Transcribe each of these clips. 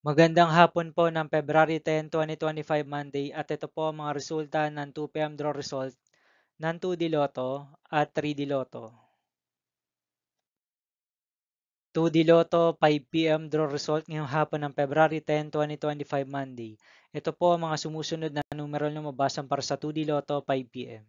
Magandang hapon po ng February 10, 2025 Monday at ito po ang mga resulta ng 2 PM draw result ng 2D Lotto at 3D Lotto. 2D Lotto 5 PM draw result ngayong hapon ng February 10, 2025 Monday. Ito po ang mga sumusunod na numero na lumabasan para sa 2D Lotto 5 PM.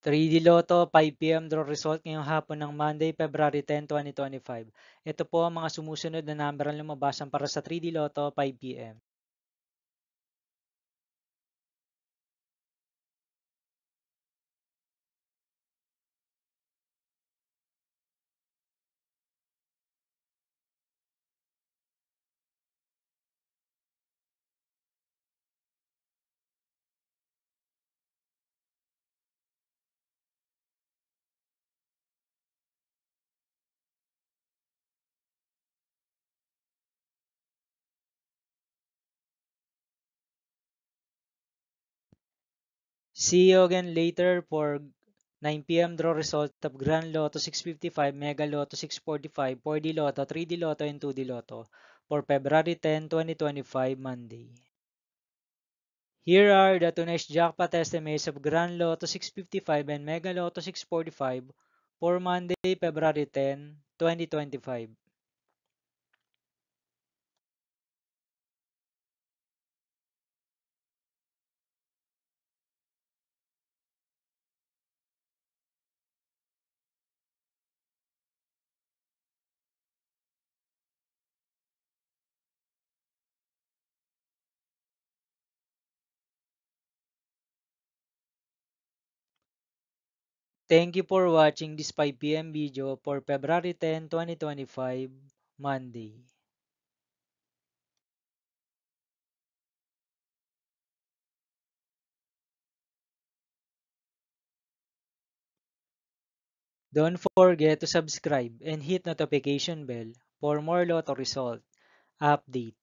3D Lotto 5 PM draw result ngayong hapon ng Monday, February 10, 2025. Ito po ang mga sumusunod na number na lumabasan para sa 3D Lotto 5 PM. 'See you again later for 9 PM draw result of Grand Lotto 655, Mega Lotto 645, 4D Lotto, 3D Lotto, and 2D Lotto for February 10, 2025, Monday. Here are the tonight's jackpot estimates of Grand Lotto 655 and Mega Lotto 645 for Monday, February 10, 2025. Thank you for watching this 5 PM video for February 10, 2025, Monday. Don't forget to subscribe and hit notification bell for more Lotto result update.